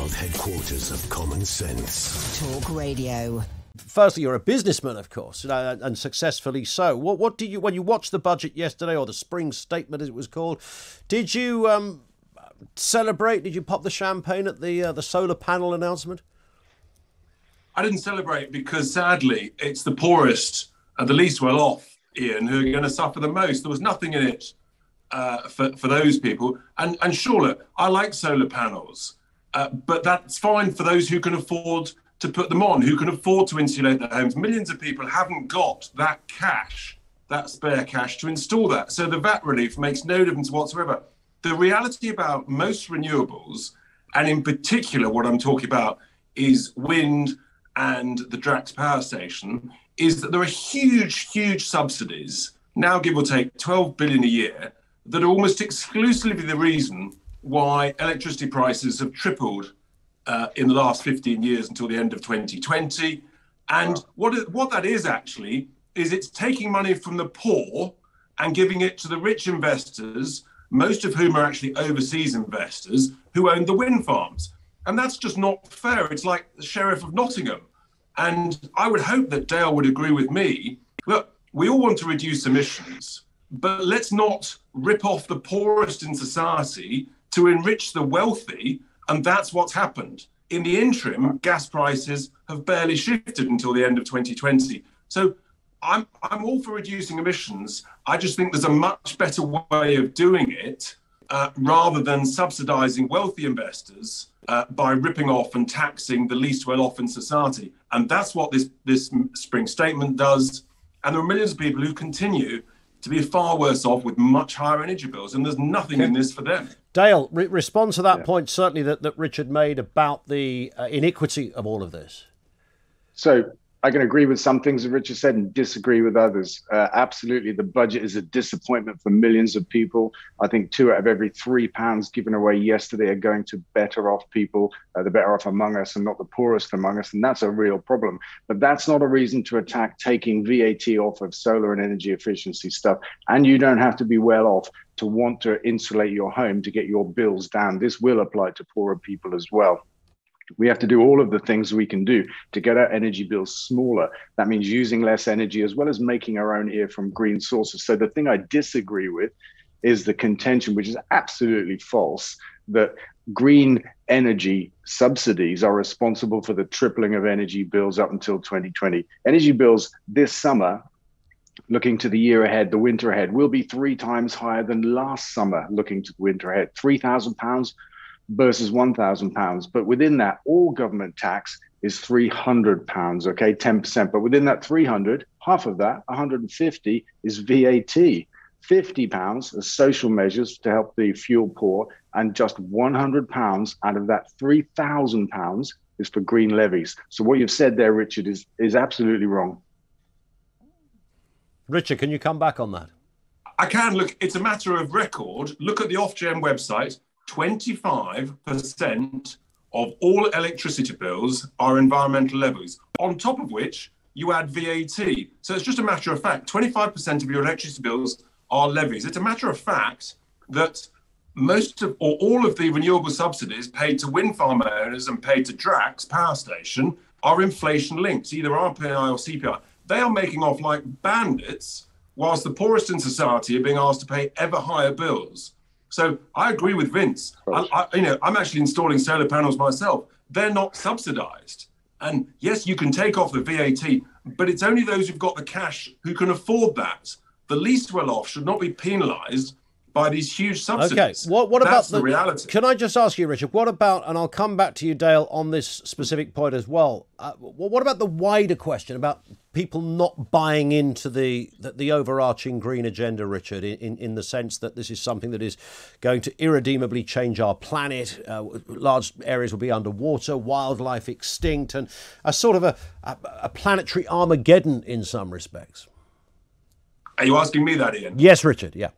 world headquarters of common sense. Talk Radio. Firstly, you're a businessman, of course, and successfully so. What did you, when you watched the budget yesterday, or the spring statement as it was called, did you celebrate? Did you pop the champagne at the solar panel announcement? I didn't celebrate because, sadly, it's the poorest and the least well off, Ian, who are going to suffer the most. There was nothing in it for those people. And sure, look, I like solar panels, but that's fine for those who can afford to put them on, who can afford to insulate their homes. Millions of people haven't got that cash, that spare cash to install that. So the VAT relief makes no difference whatsoever. The reality about most renewables, and in particular what I'm talking about is wind and the Drax power station, is that there are huge subsidies, now give or take 12 billion a year, that are almost exclusively the reason why electricity prices have tripled in the last 15 years until the end of 2020. And what that is actually, is it's taking money from the poor and giving it to the rich investors, most of whom are actually overseas investors who own the wind farms. And that's just not fair. It's like the Sheriff of Nottingham. And I would hope that Dale would agree with me. Look, we all want to reduce emissions, but let's not rip off the poorest in society to enrich the wealthy. And that's what's happened. In the interim, gas prices have barely shifted until the end of 2020. So I'm all for reducing emissions. I just think there's a much better way of doing it rather than subsidising wealthy investors by ripping off and taxing the least well off in society. And that's what this spring statement does. And there are millions of people who continue to be far worse off with much higher energy bills. And there's nothing in this for them. Dale, respond to that point, certainly that Richard made about the iniquity of all of this. So I can agree with some things that Richard said and disagree with others. Absolutely, the budget is a disappointment for millions of people. I think 2 out of every £3 given away yesterday are going to better off people, the better off among us and not the poorest among us. And that's a real problem. But that's not a reason to attack taking VAT off of solar and energy efficiency stuff. And you don't have to be well off to want to insulate your home to get your bills down. This will apply to poorer people as well. We have to do all of the things we can do to get our energy bills smaller. That means using less energy as well as making our own here from green sources. So the thing I disagree with is the contention, which is absolutely false, that green energy subsidies are responsible for the tripling of energy bills up until 2020. Energy bills this summer, looking to the year ahead, the winter ahead, will be 3 times higher than last summer, looking to the winter ahead. £3,000 versus £1,000. But within that, all government tax is £300, okay, 10%. But within that 300, half of that, 150, is VAT. £50 as social measures to help the fuel poor, and just £100 out of that £3,000 is for green levies. So what you've said there, Richard, is absolutely wrong. Richard, can you come back on that? I can. Look, it's a matter of record. Look at the Ofgem website. 25% of all electricity bills are environmental levies, on top of which you add VAT. So it's just a matter of fact, 25% of your electricity bills are levies. It's a matter of fact that most of, or all of the renewable subsidies paid to wind farm owners and paid to Drax power station are inflation linked, either RPI or CPI. They are making off like bandits, whilst the poorest in society are being asked to pay ever higher bills. So I agree with Vince. I'm actually installing solar panels myself. They're not subsidised. And yes, you can take off the VAT, but it's only those who've got the cash who can afford that. The least well off should not be penalised by these huge subsidies. Okay, what about That's the reality. Can I just ask you, Richard, what about, and I'll come back to you, Dale, on this specific point as well, what about the wider question about people not buying into the overarching green agenda, Richard, in the sense that this is something that is going to irredeemably change our planet, large areas will be underwater, wildlife extinct, and a sort of a planetary Armageddon in some respects? Are you asking me that, Ian? Yes, Richard, yeah.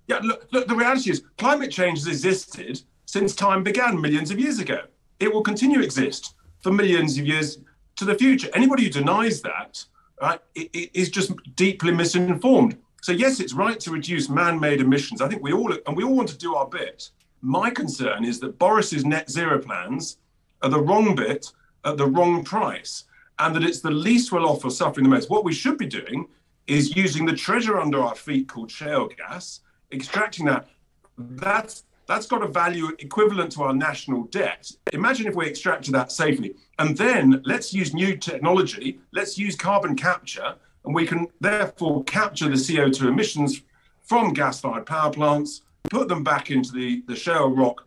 Yeah, look, the reality is climate change has existed since time began millions of years ago. It will continue to exist for millions of years to the future. Anybody who denies that, right, is just deeply misinformed. So yes, it's right to reduce man-made emissions. I think we all want to do our bit. My concern is that Boris's net zero plans are the wrong bit at the wrong price, and that it's the least well off or suffering the most. What we should be doing is using the treasure under our feet called shale gas, extracting that. That's got a value equivalent to our national debt. Imagine if we extracted that safely. And then let's use new technology, let's use carbon capture, and we can therefore capture the CO2 emissions from gas-fired power plants, put them back into the shale rock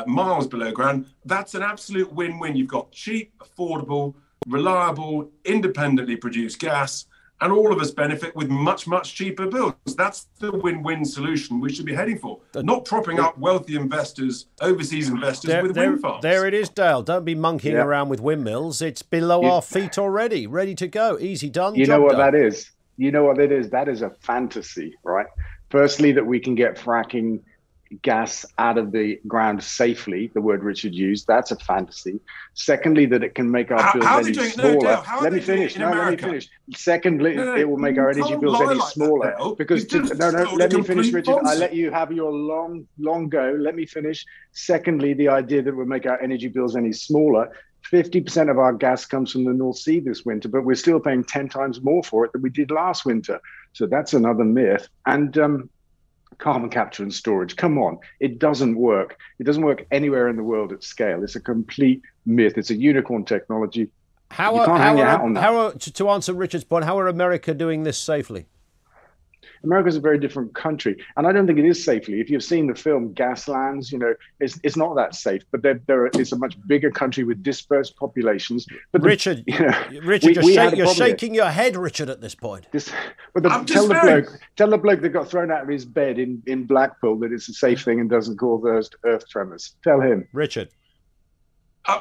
miles below ground. That's an absolute win-win. You've got cheap, affordable, reliable, independently produced gas, and all of us benefit with much, much cheaper bills. That's the win-win solution we should be heading for, not propping up wealthy investors, overseas investors with wind farms. There it is, Dale. Don't be monkeying around with windmills. It's below our feet already, ready to go. Easy done. You know what that is? You know what it is? That is a fantasy, right? Firstly, that we can get fracking gas out of the ground safely, the word Richard used, that's a fantasy. Secondly, that it can make our bills any smaller. Let me finish. Secondly, it will make our energy bills any smaller. Because let me finish, Richard. I let you have your long go. Let me finish. Secondly, the idea that will make our energy bills any smaller. 50% of our gas comes from the North Sea this winter, but we're still paying 10 times more for it than we did last winter. So that's another myth. And carbon capture and storage, come on, it doesn't work. It doesn't work anywhere in the world at scale. It's a complete myth. It's a unicorn technology. To answer Richard's point, how are America doing this safely? America's a very different country, and I don't think it is safely. If you've seen the film Gaslands, you know it's not that safe. But it's a much bigger country with dispersed populations. But Richard, you're shaking your head, Richard, at this point. Tell the bloke that got thrown out of his bed in Blackpool that it's a safe thing and doesn't cause earth tremors. Tell him, Richard.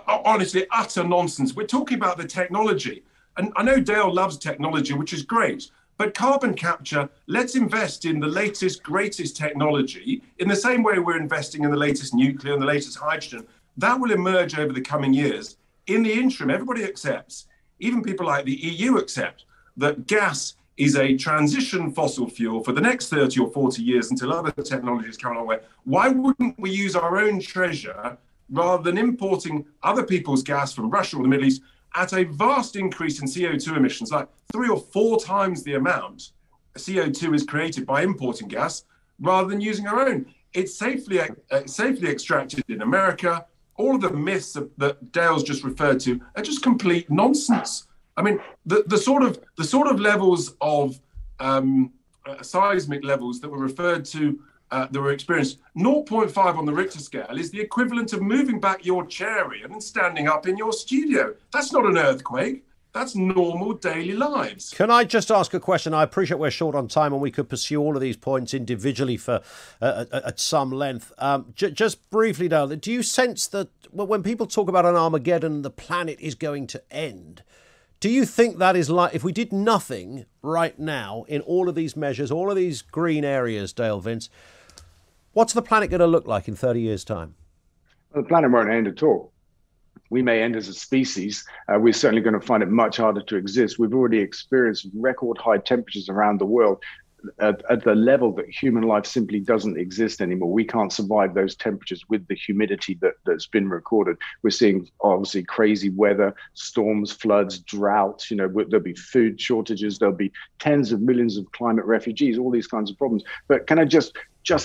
Honestly, utter nonsense. We're talking about the technology, and I know Dale loves technology, which is great. But carbon capture, let's invest in the latest, greatest technology in the same way we're investing in the latest nuclear and the latest hydrogen. That will emerge over the coming years. In the interim, everybody accepts, even people like the EU accept, that gas is a transition fossil fuel for the next 30 or 40 years until other technologies come along. Why wouldn't we use our own treasure rather than importing other people's gas from Russia or the Middle East at a vast increase in CO2 emissions, like 3 or 4 times the amount CO2 is created by importing gas, rather than using our own? It's safely extracted in America. All of the myths that Dale's just referred to are just complete nonsense. I mean, the sort of levels of seismic levels that were referred to that were experienced, 0.5 on the Richter scale is the equivalent of moving back your chair, Ian, and standing up in your studio. That's not an earthquake. That's normal daily lives. Can I just ask a question? I appreciate we're short on time and we could pursue all of these points individually for at some length. Just briefly, Dale, do you sense that when people talk about an Armageddon, the planet is going to end? Do you think that is like, if we did nothing right now in all of these measures, all of these green areas, Dale Vince, what's the planet going to look like in 30 years' time? Well, the planet won't end at all. We may end as a species. We're certainly going to find it much harder to exist. We've already experienced record high temperatures around the world at the level that human life simply doesn't exist anymore. We can't survive those temperatures with the humidity that's been recorded. We're seeing obviously crazy weather, storms, floods, droughts. You know, there'll be food shortages. There'll be tens of millions of climate refugees, all these kinds of problems. But can I just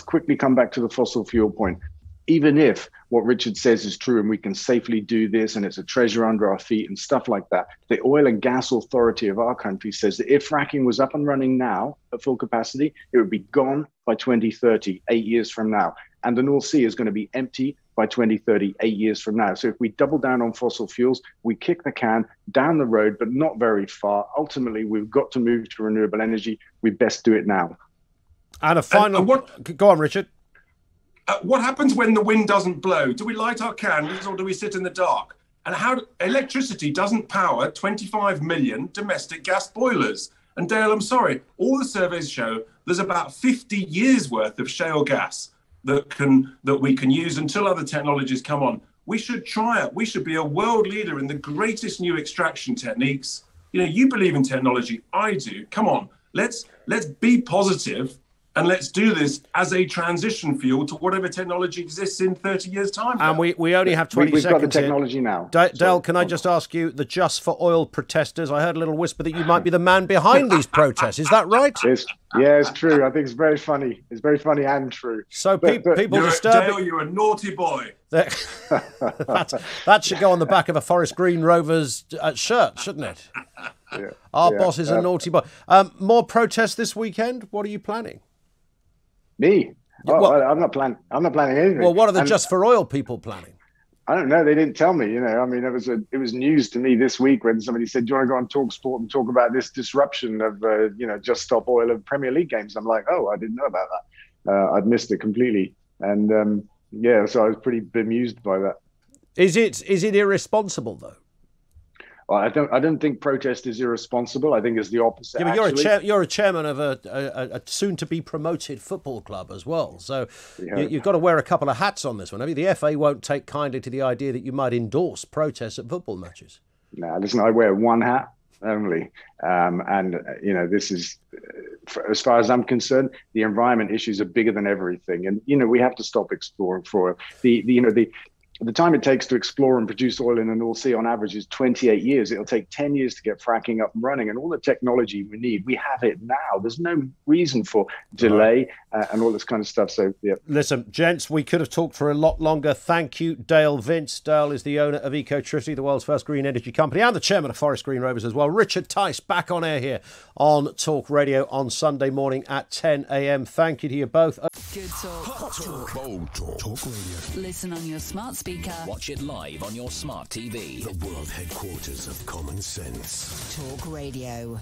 quickly come back to the fossil fuel point? Even if what Richard says is true and we can safely do this and it's a treasure under our feet and stuff like that, the oil and gas authority of our country says that if fracking was up and running now at full capacity, it would be gone by 2030, 8 years from now. And the North Sea is going to be empty by 2030, 8 years from now. So if we double down on fossil fuels, we kick the can down the road, but not very far. Ultimately, we've got to move to renewable energy. We best do it now. And a final... Go on, Richard. What happens when the wind doesn't blow? Do we light our candles or do we sit in the dark? And electricity doesn't power 25 million domestic gas boilers. And Dale, I'm sorry, all the surveys show there's about 50 years worth of shale gas that we can use until other technologies come on. We should try it. We should be a world leader in the greatest new extraction techniques. You know, you believe in technology, I do. Come on, let's be positive and let's do this as a transition fuel to whatever technology exists in 30 years' time. And we only have 20 We've seconds got the technology here. now. Dale, can I just ask you, the Just for Oil protesters, I heard a little whisper that you might be the man behind these protests. Is that right? It's true. I think it's very funny. It's very funny and true. So people disturb Dale, you're a naughty boy. that should go on the back of a Forest Green Rovers shirt, shouldn't it? Our boss is a naughty boy. More protests this weekend? What are you planning? Me? I'm not planning anything. Well, what are the Just for Oil people planning? I don't know. They didn't tell me. I mean, it was news to me this week when somebody said, "Do you want to go on TalkSport and talk about this disruption of Just Stop Oil of Premier League games?" I'm like, "Oh, I didn't know about that. I'd missed it completely." And so I was pretty bemused by that. Is it irresponsible though? Well, I don't think protest is irresponsible. I think it's the opposite. Yeah, but you're a chairman of a soon-to-be promoted football club as well, so you've got to wear a couple of hats on this one. I mean, the FA won't take kindly to the idea that you might endorse protests at football matches. No, listen, I wear one hat only, this is, as far as I'm concerned, the environment issues are bigger than everything, and we have to stop exploring for the time it takes to explore and produce oil in the North Sea on average is 28 years. It'll take 10 years to get fracking up and running. And all the technology we need, we have it now. There's no reason for delay and all this kind of stuff. So, yeah. Listen, gents, we could have talked for a lot longer. Thank you, Dale Vince. Dale is the owner of Ecotricity, the world's first green energy company, and the chairman of Forest Green Rovers as well. Richard Tice back on air here on Talk Radio on Sunday morning at 10 a.m. Thank you to you both. Good talk. Hot talk. Bold talk. Talk Radio. Listen on your smart speaker. Watch it live on your smart TV. The world headquarters of common sense. Talk Radio.